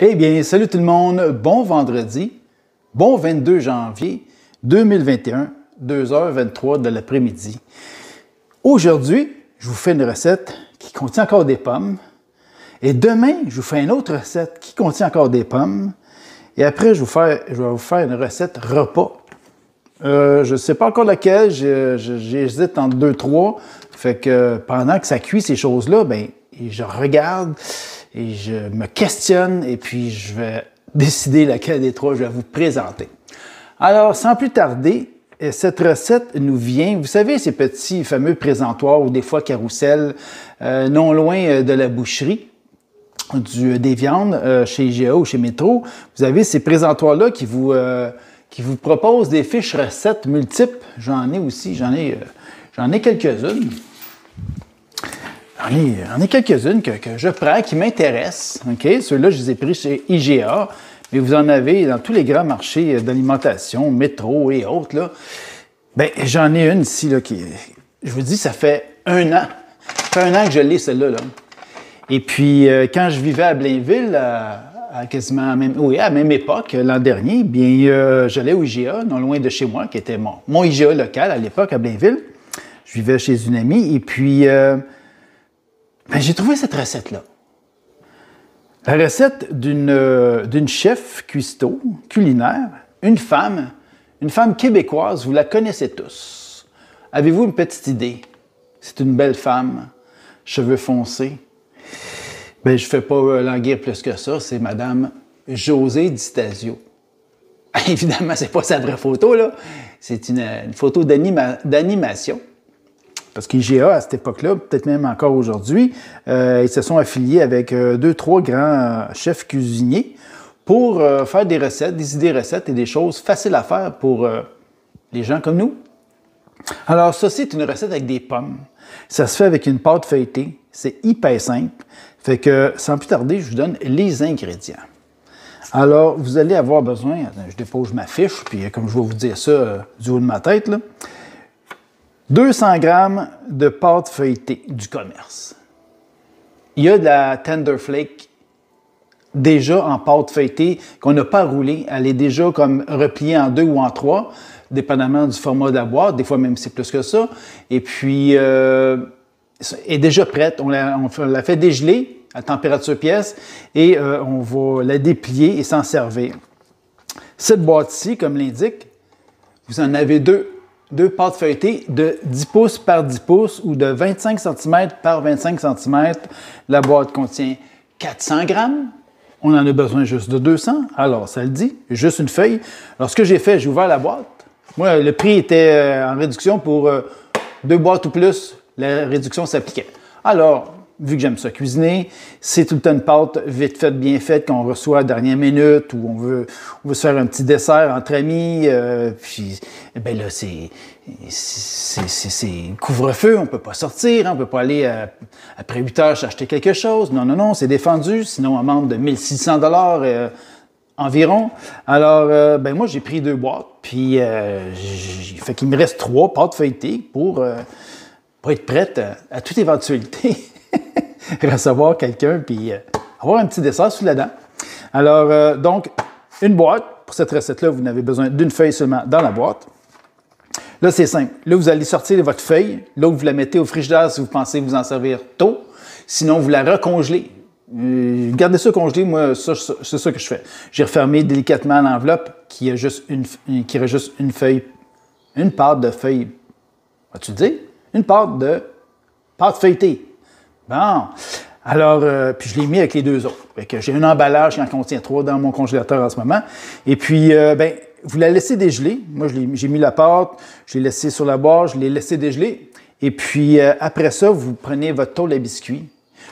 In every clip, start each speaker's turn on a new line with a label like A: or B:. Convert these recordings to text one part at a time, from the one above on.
A: Eh bien, salut tout le monde, bon vendredi, bon 22 janvier 2021, 2h23 de l'après-midi. Aujourd'hui, je vous fais une recette qui contient encore des pommes. Et demain, je vous fais une autre recette qui contient encore des pommes. Et après, je vais vous faire une recette repas. Je ne sais pas encore laquelle, j'hésite entre 2-3. Fait que pendant que ça cuit ces choses-là, ben, je regarde et je me questionne et puis je vais décider laquelle des trois je vais vous présenter. Alors, sans plus tarder, cette recette nous vient, vous savez, ces petits fameux présentoirs ou des fois carrousel, non loin de la boucherie, des viandes, chez IGA ou chez Métro. Vous avez ces présentoirs-là qui vous proposent des fiches recettes multiples. J'en ai aussi, j'en ai quelques-unes. J'en ai quelques-unes que je prends, qui m'intéressent. Okay? Ceux-là, je les ai pris chez IGA, mais vous en avez dans tous les grands marchés d'alimentation, Métro et autres. Là. Bien, j'en ai une ici, là, qui, je vous dis, ça fait un an. Ça fait un an que je l'ai, celle-là. Là. Et puis, quand je vivais à Blainville, à quasiment à la même époque, l'an dernier, bien, j'allais au IGA, non loin de chez moi, qui était mon IGA local à l'époque, à Blainville. Je vivais chez une amie, et puis... ben, j'ai trouvé cette recette-là. La recette d'une chef cuistot, culinaire, une femme québécoise, vous la connaissez tous. Avez-vous une petite idée? C'est une belle femme, cheveux foncés. Ben, je ne fais pas languir plus que ça, c'est Madame Josée Di Stasio. Évidemment, ce n'est pas sa vraie photo, là. C'est une photo d'animation. Parce qu'IGA, à cette époque-là, peut-être même encore aujourd'hui, ils se sont affiliés avec 2-3 grands chefs cuisiniers pour faire des recettes, des idées recettes et des choses faciles à faire pour les gens comme nous. Alors, ça, c'est une recette avec des pommes. Ça se fait avec une pâte feuilletée. C'est hyper simple. Fait que, sans plus tarder, je vous donne les ingrédients. Alors, vous allez avoir besoin, je dépose ma fiche, puis comme je vais vous dire ça du haut de ma tête, là, 200 g de pâte feuilletée du commerce. Il y a de la Tender Flake déjà en pâte feuilletée qu'on n'a pas roulée. Elle est déjà comme repliée en 2 ou en 3, dépendamment du format de la boîte. Des fois même c'est plus que ça. Et puis, elle est déjà prête. On la fait dégeler à température pièce et on va la déplier et s'en servir. Cette boîte-ci, comme l'indique, vous en avez deux pâtes feuilletées de 10 pouces par 10 pouces ou de 25 cm par 25 cm. La boîte contient 400 g. On en a besoin juste de 200. Alors, ça le dit, juste une feuille. Alors, ce que j'ai fait, j'ai ouvert la boîte. Moi, le prix était en réduction pour 2 boîtes ou plus. La réduction s'appliquait. Alors, vu que j'aime ça cuisiner, c'est tout le temps une pâte vite faite, bien faite, qu'on reçoit à la dernière minute, ou on veut se faire un petit dessert entre amis, puis ben là, c'est couvre-feu, on ne peut pas sortir, on ne peut pas aller après 8 heures acheter quelque chose. Non, c'est défendu, sinon amende de 1600 $ environ. Alors, ben moi, j'ai pris 2 boîtes, puis fait qu'il me reste 3 pâtes feuilletées pour être prête à toute éventualité. Recevoir quelqu'un puis avoir un petit dessert sous la dent. Alors, donc, une boîte. Pour cette recette-là, vous n'avez besoin d'une feuille seulement dans la boîte. Là, c'est simple. Là, vous allez sortir votre feuille. Là, vous la mettez au frigidaire si vous pensez vous en servir tôt. Sinon, vous la recongelez. Gardez ça congelé. Moi, c'est ça que je fais. J'ai refermé délicatement l'enveloppe qui a juste une feuille, une pâte de feuille. Vas-tu dire? Une pâte de pâte feuilletée. Bon, alors, puis je l'ai mis avec les 2 autres. J'ai un emballage qui en contient 3 dans mon congélateur en ce moment. Et puis, ben, vous la laissez dégeler. Moi, j'ai mis la pâte, je l'ai laissée sur la boîte, je l'ai laissée dégeler. Et puis, après ça, vous prenez votre tôle à biscuits,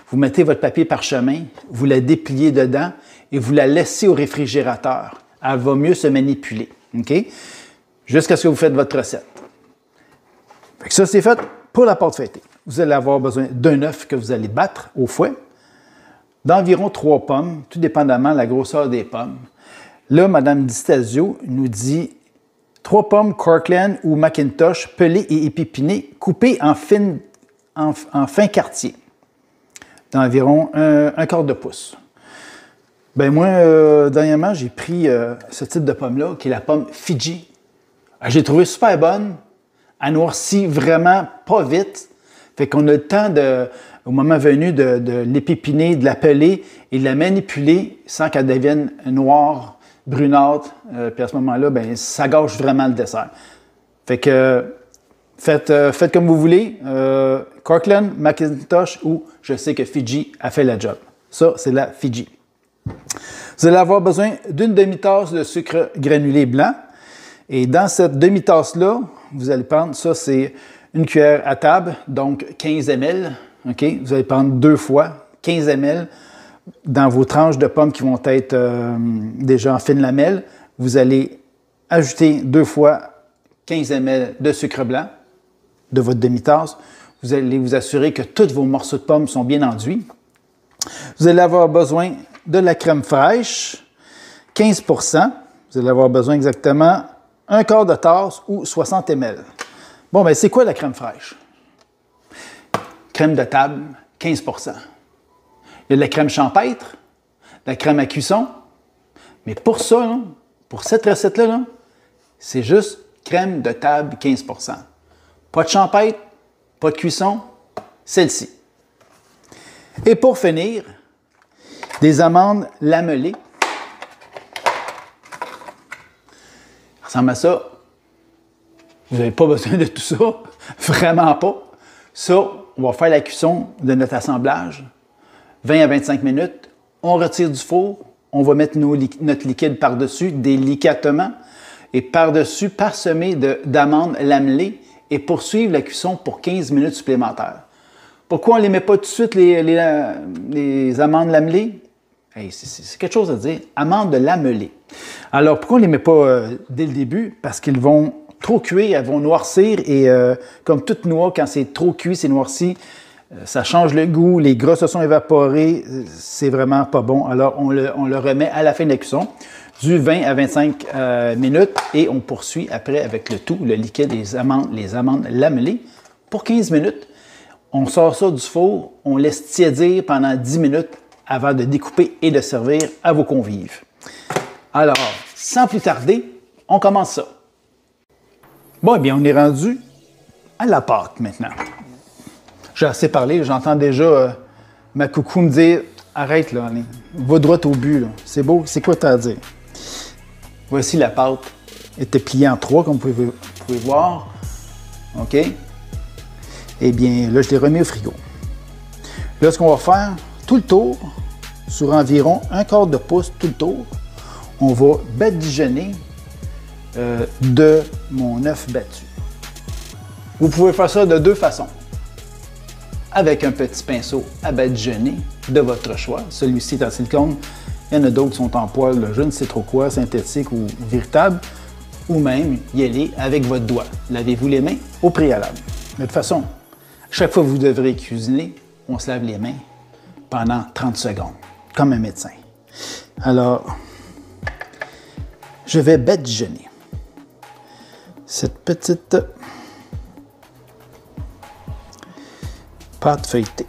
A: vous mettez votre papier parchemin, vous la dépliez dedans et vous la laissez au réfrigérateur. Elle va mieux se manipuler, OK? Jusqu'à ce que vous faites votre recette. Fait que ça, c'est fait pour la pâte feuilletée. Vous allez avoir besoin d'un œuf que vous allez battre au fouet, d'environ 3 pommes, tout dépendamment de la grosseur des pommes. Là, Mme Di Stasio nous dit 3 pommes Corkland ou Macintosh pelées et épipinées, coupées en fin quartier, d'environ un quart de pouce. Ben moi, dernièrement, j'ai pris ce type de pomme-là, qui est la pomme Fiji. J'ai trouvé super bonne. Elle noircit vraiment pas vite. Fait qu'on a le temps, au moment venu, de l'épépiner, de la peler et de la manipuler sans qu'elle devienne noire, brunâtre. Puis à ce moment-là, ben, ça gâche vraiment le dessert. Fait que faites comme vous voulez. Kirkland, McIntosh ou je sais que Fiji a fait la job. Ça, c'est la Fiji. Vous allez avoir besoin d'une demi-tasse de sucre granulé blanc. Et dans cette demi-tasse-là, vous allez prendre, ça c'est une cuillère à table, donc 15 ml. Okay? Vous allez prendre 2 fois 15 ml dans vos tranches de pommes qui vont être déjà en fines lamelles. Vous allez ajouter 2 fois 15 ml de sucre blanc de votre demi-tasse. Vous allez vous assurer que tous vos morceaux de pommes sont bien enduits. Vous allez avoir besoin de la crème fraîche, 15 %. Vous allez avoir besoin exactement un quart de tasse ou 60 ml. Bon, bien, c'est quoi la crème fraîche? Crème de table, 15 %. Il y a de la crème champêtre, de la crème à cuisson. Mais pour ça, là, pour cette recette-là, là, c'est juste crème de table, 15 %. Pas de champêtre, pas de cuisson, celle-ci. Et pour finir, des amandes lamelées. Ça ressemble à ça. Vous n'avez pas besoin de tout ça. Vraiment pas. Ça, on va faire la cuisson de notre assemblage. 20 à 25 minutes. On retire du four. On va mettre notre liquide par-dessus délicatement. Et par-dessus, parsemé d'amandes lamelées et poursuivre la cuisson pour 15 minutes supplémentaires. Pourquoi on ne les met pas tout de suite, les amandes lamelées? Hey, c'est quelque chose à dire. Amandes lamelées. Alors, pourquoi on ne les met pas dès le début? Parce qu'ils vont trop cuire, elles vont noircir et comme toute noix, quand c'est trop cuit, c'est noirci, ça change le goût, les gras se sont évaporés, c'est vraiment pas bon. Alors, on le remet à la fin de la cuisson, du 20 à 25 minutes et on poursuit après avec le tout, le liquide, les amandes lamelées pour 15 minutes. On sort ça du four, on laisse tiédir pendant 10 minutes avant de découper et de servir à vos convives. Alors, sans plus tarder, on commence ça. Bon, eh bien, on est rendu à la pâte maintenant. J'ai assez parlé, j'entends déjà ma coucou me dire « Arrête, là, allez, va droit au but, là. C'est beau, c'est quoi t'as à dire? » Voici la pâte. Elle était pliée en 3, comme vous pouvez voir. OK? Eh bien, là, je l'ai remis au frigo. Là, ce qu'on va faire, tout le tour, sur environ un quart de pouce, tout le tour, on va badigeonner de mon œuf battu. Vous pouvez faire ça de 2 façons. Avec un petit pinceau à badigeonner de votre choix. Celui-ci est en silicone. Il y en a d'autres qui sont en poêle, je ne sais trop quoi, synthétique ou véritable. Ou même y aller avec votre doigt. Lavez-vous les mains au préalable. De toute façon, chaque fois que vous devrez cuisiner, on se lave les mains pendant 30 secondes, comme un médecin. Alors, je vais badigeonner cette petite pâte feuilletée.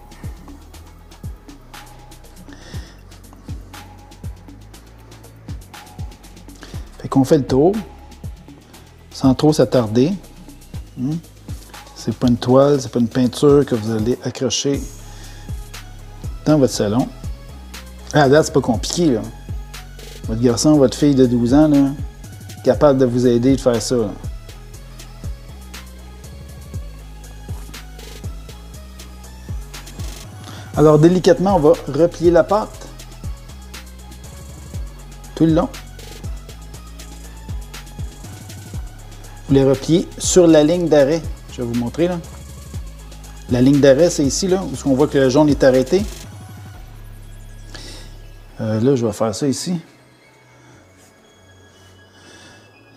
A: Fait qu'on fait le tour, sans trop s'attarder. C'est pas une toile, c'est pas une peinture que vous allez accrocher dans votre salon. À la date, c'est pas compliqué, là. Votre garçon, votre fille de 12 ans, là, capable de vous aider de faire ça, là. Alors, délicatement, on va replier la pâte tout le long. Vous les repliez sur la ligne d'arrêt. Je vais vous montrer, là. La ligne d'arrêt, c'est ici, là, où on voit que le jaune est arrêté. Là, je vais faire ça ici.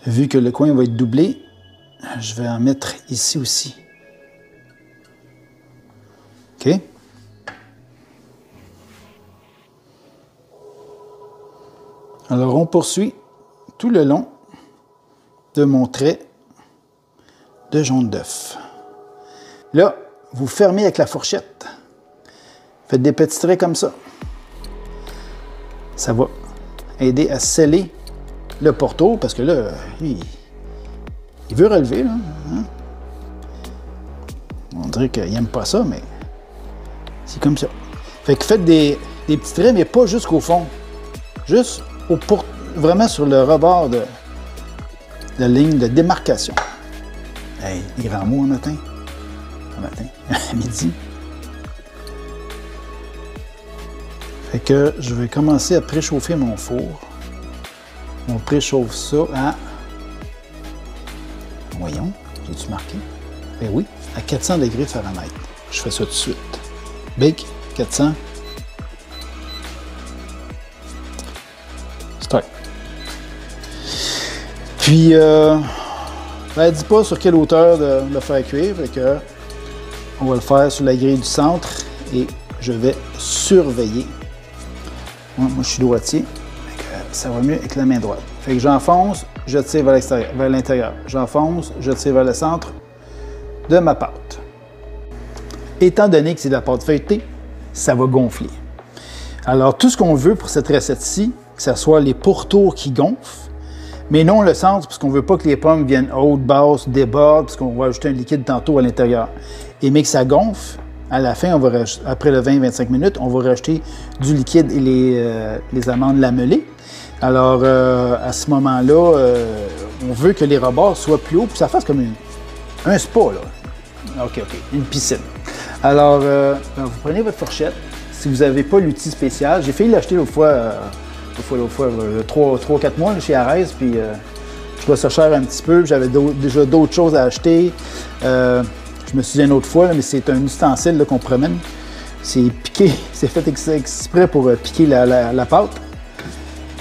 A: Vu que le coin va être doublé, je vais en mettre ici aussi. OK? Alors, on poursuit tout le long de mon trait de jaune d'œuf. Là, vous fermez avec la fourchette. Faites des petits traits comme ça. Ça va aider à sceller le pourtour, parce que là, il veut relever, là. Hein? On dirait qu'il n'aime pas ça, mais c'est comme ça. Fait que faites des petits traits, mais pas jusqu'au fond. Juste vraiment sur le rebord de la ligne de démarcation. Hey, des grands mots un matin. À midi. Fait que je vais commencer à préchauffer mon four. On préchauffe ça à... Voyons, j'ai-tu marqué? Ben oui, à 400 degrés Fahrenheit. Je fais ça tout de suite. Bake, 400. Start. Puis, ben, dis pas sur quelle hauteur de le faire cuire. Fait que on va le faire sur la grille du centre et je vais surveiller. Moi, je suis droitier. Ça va mieux avec la main droite. Fait que j'enfonce, je tire vers l'intérieur. J'enfonce, je tire vers le centre de ma pâte. Étant donné que c'est de la pâte feuilletée, ça va gonfler. Alors, tout ce qu'on veut pour cette recette-ci, que ce soit les pourtours qui gonflent, mais non le centre, parce qu'on ne veut pas que les pommes viennent hautes, basses, débordent, parce qu'on va ajouter un liquide tantôt à l'intérieur. Et mais que ça gonfle, à la fin, après le 20-25 minutes, on va rajouter du liquide et les amandes lamellées. Alors, à ce moment-là, on veut que les rebords soient plus hauts, puis ça fasse comme un spa, là. OK, une piscine. Alors, vous prenez votre fourchette. Si vous n'avez pas l'outil spécial, j'ai failli l'acheter l'autre fois, 3-4 mois là, chez Arès, puis je trouvais ça cher un petit peu. J'avais déjà d'autres choses à acheter. Je me suis dit une autre fois, là, mais c'est un ustensile qu'on promène. C'est piqué, c'est fait exprès pour piquer la pâte.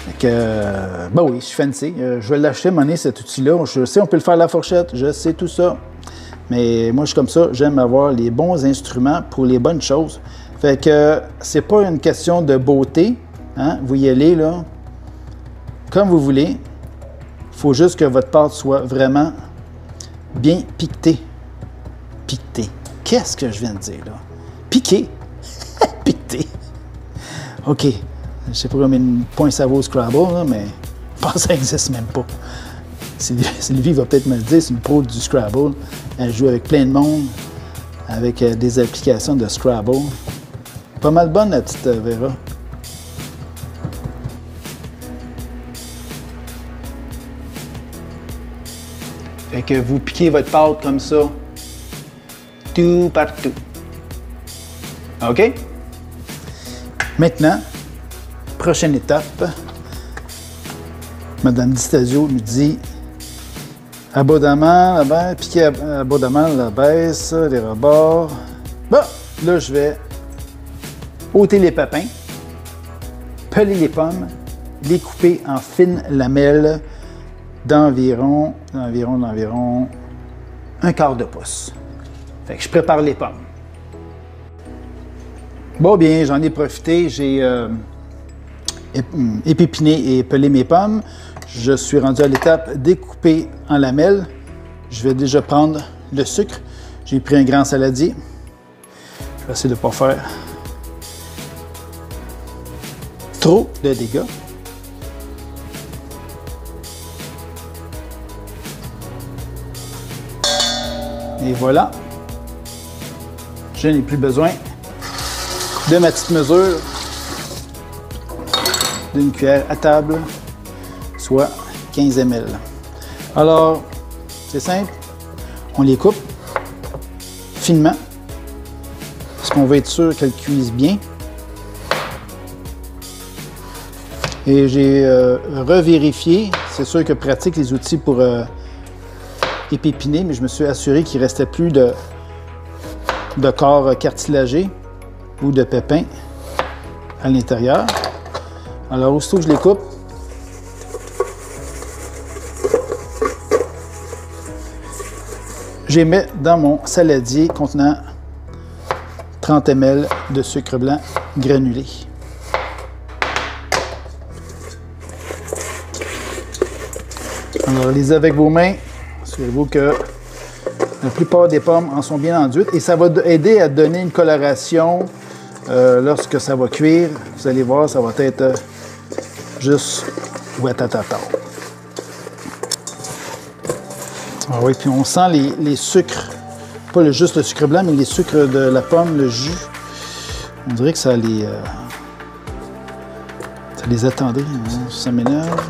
A: Donc, ben oui, je suis fancy. Je vais l'acheter, monnaie, cet outil-là. Je sais, on peut le faire à la fourchette, je sais tout ça. Mais moi, je suis comme ça, j'aime avoir les bons instruments pour les bonnes choses. Fait que c'est pas une question de beauté. Hein? Vous y allez, là, comme vous voulez. Il faut juste que votre pâte soit vraiment bien piquetée. Piquetée. Qu'est-ce que je viens de dire, là? Piqué. Piquetée. OK. Je sais pas combien de points ça vaut au Scrabble, là, mais je pense que ça n'existe même pas. Sylvie va peut-être me le dire, c'est une pro du Scrabble. Elle joue avec plein de monde, avec des applications de Scrabble. Pas mal bonne, la petite Vera. Fait que vous piquez votre pâte comme ça, tout partout. OK? Maintenant, prochaine étape, Madame Di Stasio nous dit abondamment, la baisse, piquer abondamment la baisse, les rebords. Bon, là, je vais ôter les pépins, peler les pommes, les couper en fines lamelles d'environ un quart de pouce. Fait que je prépare les pommes. Bon, bien, j'en ai profité, j'ai épipiné et pelé mes pommes. Je suis rendu à l'étape découper en lamelles. Je vais déjà prendre le sucre. J'ai pris un grand saladier. Je vais essayer de ne pas faire trop de dégâts. Et voilà. Je n'ai plus besoin de ma petite mesure d'une cuillère à table, soit 15 ml. Alors, c'est simple. On les coupe finement, parce qu'on veut être sûr qu'elles cuisent bien. Et j'ai revérifié. C'est sûr que pratique les outils pour épépiner, mais je me suis assuré qu'il ne restait plus de corps cartilagé ou de pépins à l'intérieur. Alors, aussitôt que je les coupe, je les mets dans mon saladier contenant 30 ml de sucre blanc granulé. Alors, lisez avec vos mains. Assurez-vous que la plupart des pommes en sont bien enduites et ça va aider à donner une coloration lorsque ça va cuire. Vous allez voir, ça va être juste ouattatata. Ah oui, puis on sent les sucres, pas juste le sucre blanc, mais les sucres de la pomme, le jus. On dirait que ça les attendait, hein? Ça m'énerve.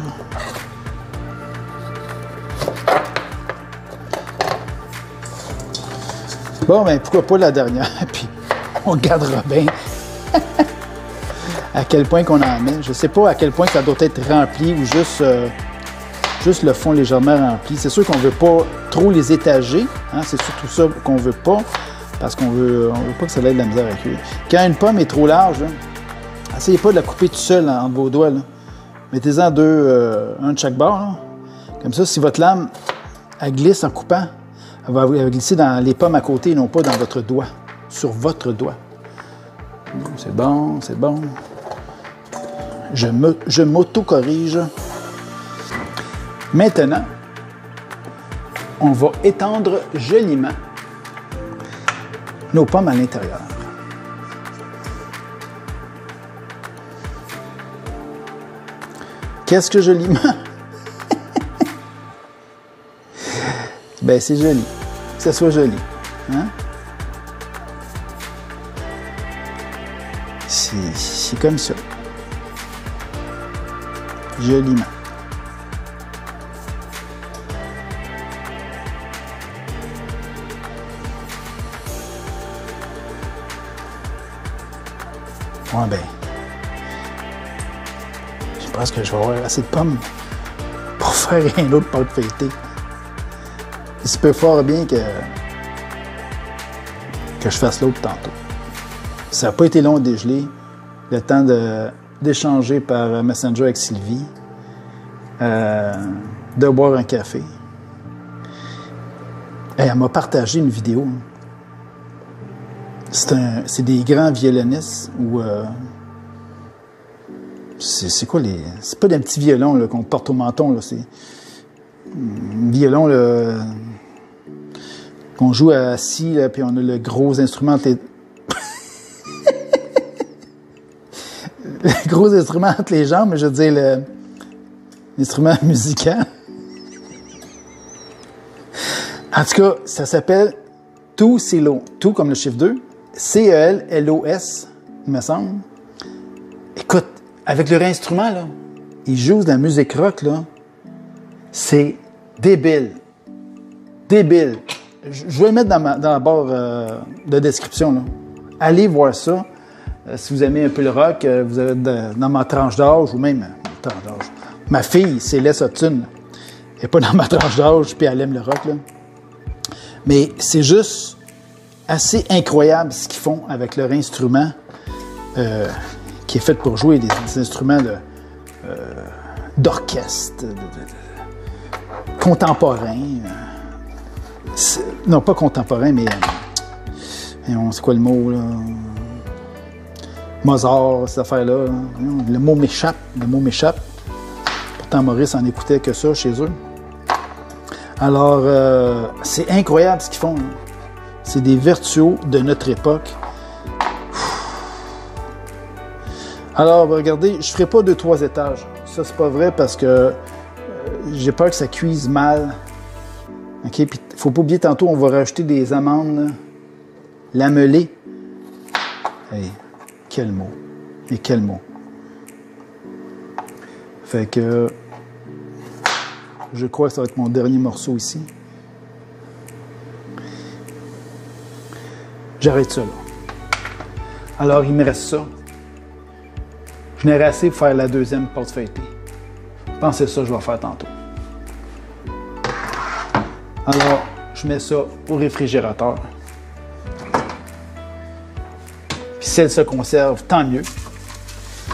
A: Bon, ben pourquoi pas la dernière, puis on gardera bien à quel point qu'on en met. Je sais pas à quel point ça doit être rempli ou juste le fond légèrement rempli. C'est sûr qu'on ne veut pas trop les étager. Hein? C'est surtout ça qu'on ne veut pas, parce qu'on veut pas que ça ait de la misère à cuire. Quand une pomme est trop large, essayez pas de la couper tout seul entre vos doigts. Mettez-en deux, un de chaque bord. Là. Comme ça, si votre lame elle glisse en coupant, elle va glisser dans les pommes à côté et non pas dans votre doigt, sur votre doigt. C'est bon, c'est bon. Je m'auto-corrige. Maintenant, on va étendre joliment nos pommes à l'intérieur. Qu'est-ce que joliment? Ben, c'est joli. Que ça soit joli. Hein? C'est comme ça. Joliment. Ouais, ben. Je pense que je vais avoir assez de pommes pour faire un autre pâte feuilletée. Il se peut fort bien que je fasse l'autre tantôt. Ça n'a pas été long à dégeler. Le temps d'échanger par Messenger avec Sylvie, de boire un café. Et elle m'a partagé une vidéo. C'est des grands violonistes où... c'est quoi les... C'est pas des petits violons qu'on porte au menton, là. C'est un violon qu'on joue assis, là, puis on a le gros instrument entre les... le gros instrument entre les jambes, mais je veux dire l'instrument musical. En tout cas, ça s'appelle Tout Silo. Tout comme le chiffre 2. C-E-L-L-O-S, il me semble. Écoute, avec leur instrument, là, ils jouent de la musique rock, là. C'est débile. Débile. Je vais le mettre dans la barre de description, là. Allez voir ça. Si vous aimez un peu le rock, vous êtes dans ma tranche d'âge, ou même tranche d'âge. Ma fille, c'est Céleste Hudson. Elle n'est pas dans ma tranche d'âge, puis elle aime le rock, là. Mais c'est juste assez incroyable ce qu'ils font avec leur instrument qui est fait pour jouer des instruments d'orchestre, contemporains. Non, pas contemporain, mais c'est quoi le mot, là? Mozart, cette affaire-là. Le mot m'échappe. Le mot m'échappe. Pourtant, Maurice en écoutait que ça chez eux. Alors, c'est incroyable ce qu'ils font. C'est des virtuos de notre époque. Alors, regardez, je ne ferai pas 2-3 étages. Ça, c'est pas vrai parce que j'ai peur que ça cuise mal. OK? Puis, il ne faut pas oublier, tantôt, on va rajouter des amandes lamellées. Hey, quel mot. Et quel mot. Fait que je crois que ça va être mon dernier morceau ici. J'arrête ça, là. Alors, il me reste ça. Je n'aurai assez pour faire la deuxième pâte feuilletée. Pensez ça, je vais faire tantôt. Alors, je mets ça au réfrigérateur. Puis si elle se conserve, tant mieux.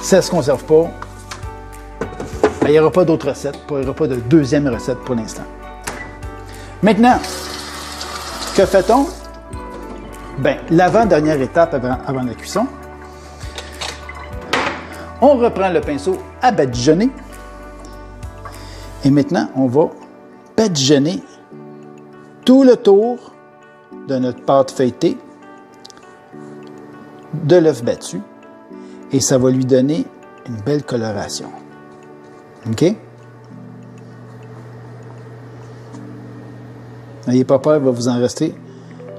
A: Si elle ne se conserve pas, il n'y aura pas d'autre recette. Il n'y aura pas de deuxième recette pour l'instant. Maintenant, que fait-on? Bien, l'avant-dernière étape avant la cuisson, on reprend le pinceau à badigeonner. Et maintenant, on va badigeonner tout le tour de notre pâte feuilletée de l'œuf battu. Et ça va lui donner une belle coloration. OK? N'ayez pas peur, il va vous en rester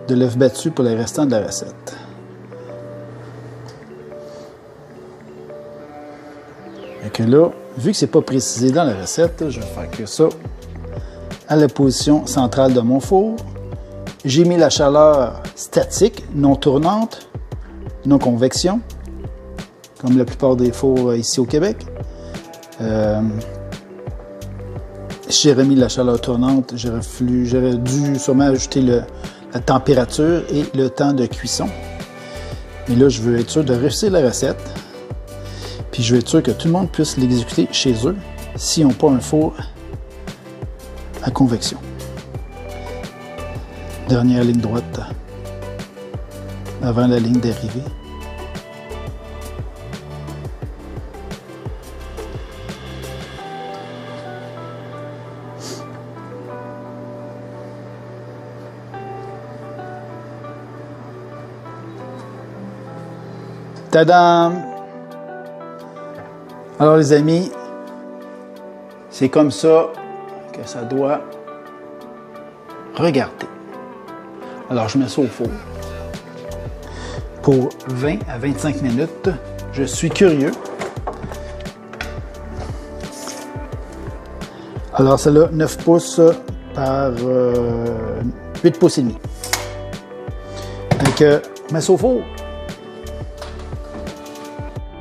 A: de l'œuf battu pour le restant de la recette. Et que là, vu que c'est pas précisé dans la recette, je vais faire que ça à la position centrale de mon four. J'ai mis la chaleur statique, non tournante, non convection, comme la plupart des fours ici au Québec. J'ai remis la chaleur tournante, j'aurais dû sûrement ajouter la température et le temps de cuisson. Mais là, je veux être sûr de réussir la recette. Puis je veux être sûr que tout le monde puisse l'exécuter chez eux s'ils n'ont pas un four à convection. Dernière ligne droite avant la ligne d'arrivée. Tadam! Alors les amis, c'est comme ça que ça doit regarder. Alors je mets ça au four pour 20 à 25 minutes. Je suis curieux. Alors celle-là, 9 pouces par 8 pouces et demi. Donc, je mets ça au four.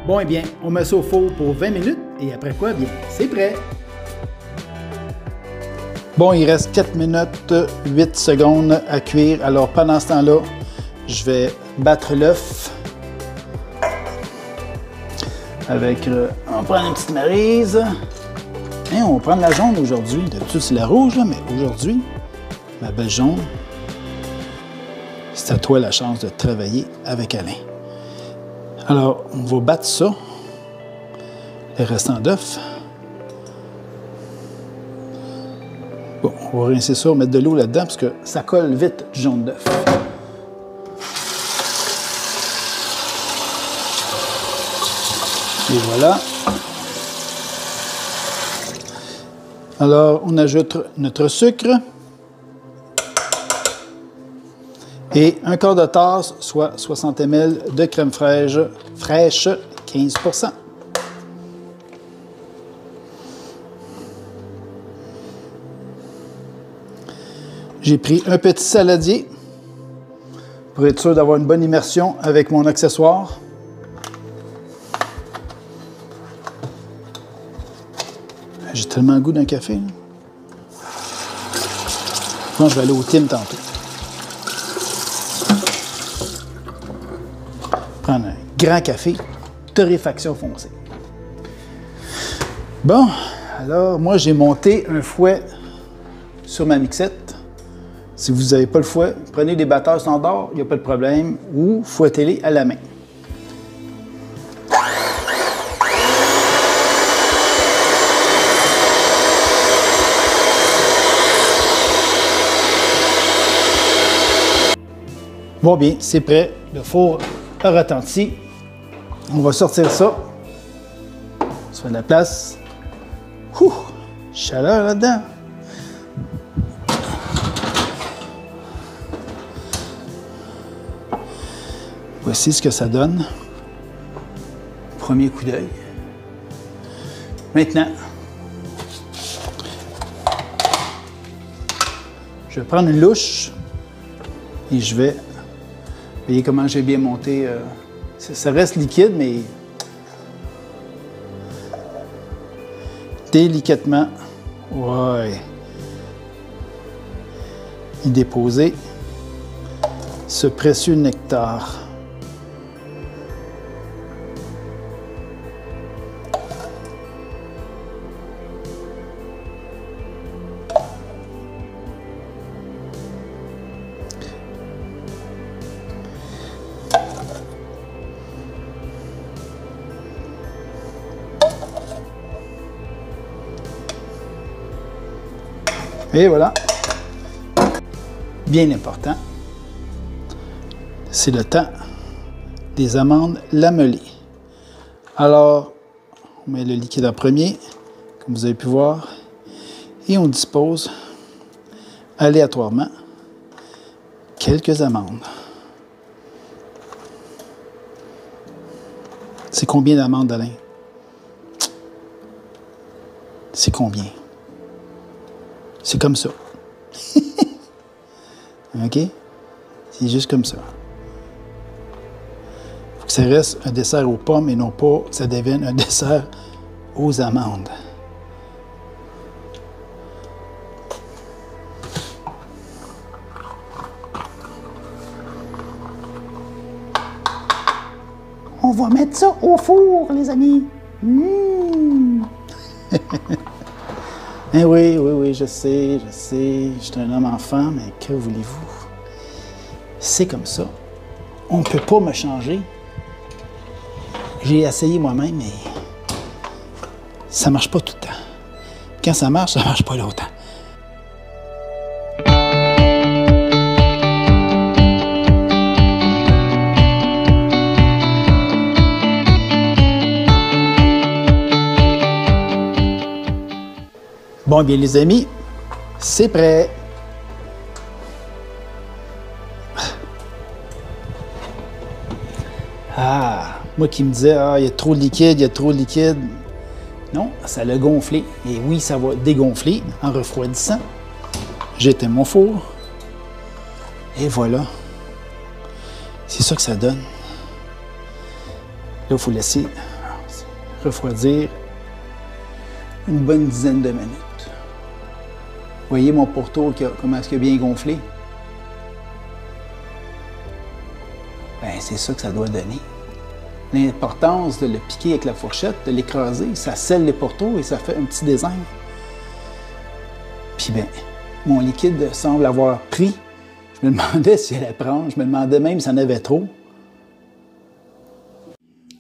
A: Bon, eh bien, on met ça au four pour 20 minutes et après quoi, bien, c'est prêt. Bon, il reste 4 minutes 8 secondes à cuire. Alors, pendant ce temps-là, je vais battre l'œuf avec... on va prendre une petite maryse. Et on va prendre la jaune aujourd'hui. D'habitude, c'est la rouge, là, mais aujourd'hui, ma belle jaune, c'est à toi la chance de travailler avec Alain. Alors, on va battre ça, les restants d'œufs. Bon, on va rincer ça, mettre de l'eau là-dedans parce que ça colle vite du jaune d'œuf. Et voilà. Alors, on ajoute notre sucre. Et un quart de tasse, soit 60 ml de crème fraîche, 15%. J'ai pris un petit saladier pour être sûr d'avoir une bonne immersion avec mon accessoire. J'ai tellement le goût d'un café. Là. Je pense que je vais aller au Tim tantôt. Prendre un grand café, torréfaction foncée. Bon, alors moi j'ai monté un fouet sur ma mixette. Si vous n'avez pas le fouet, prenez des batteurs standards, il n'y a pas de problème, ou fouettez-les à la main. Bon bien, c'est prêt, le four a retenti. On va sortir ça. On se fait de la place. Ouh, chaleur là-dedans. Voici ce que ça donne. Premier coup d'œil. Maintenant, je vais prendre une louche et je vais... Vous voyez comment j'ai bien monté. Ça reste liquide, mais délicatement, ouais, y déposer ce précieux nectar. Et voilà. Bien important, c'est le temps des amandes lamelées. Alors, on met le liquide en premier, comme vous avez pu voir. Et on dispose aléatoirement quelques amandes. C'est combien d'amandes, Alain? C'est combien? C'est comme ça. OK? C'est juste comme ça. Il faut que ça reste un dessert aux pommes et non pas que ça devienne un dessert aux amandes. On va mettre ça au four, les amis. Mmh. Eh oui, je sais. Je suis un homme enfant, mais que voulez-vous? C'est comme ça. On ne peut pas me changer. J'ai essayé moi-même, mais ça ne marche pas tout le temps. Quand ça marche pas longtemps. Bon, bien les amis, c'est prêt. Ah, moi qui me disais, il y a trop de liquide, Non, ça l'a gonflé. Et oui, ça va dégonfler en refroidissant. J'éteins mon four. Et voilà. C'est ça que ça donne. Là, il faut laisser refroidir une bonne dizaine de minutes. Vous voyez mon pourtour, comment est-ce qu'il a bien gonflé? Bien, c'est ça que ça doit donner. L'importance de le piquer avec la fourchette, de l'écraser, ça scelle les pourtours et ça fait un petit design. Puis bien, mon liquide semble avoir pris. Je me demandais si elle allait prendre, je me demandais même s'il y en avait trop.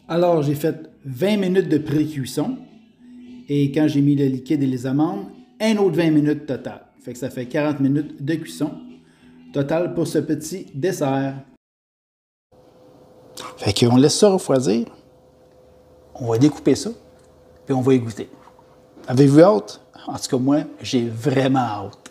A: Alors, j'ai fait 20 minutes de pré-cuisson. Et quand j'ai mis le liquide et les amandes, un autre 20 minutes total. Fait que ça fait 40 minutes de cuisson total pour ce petit dessert. Fait qu'on laisse ça refroidir. On va découper ça, puis on va y goûter. Avez-vous hâte? En tout cas, moi, j'ai vraiment hâte.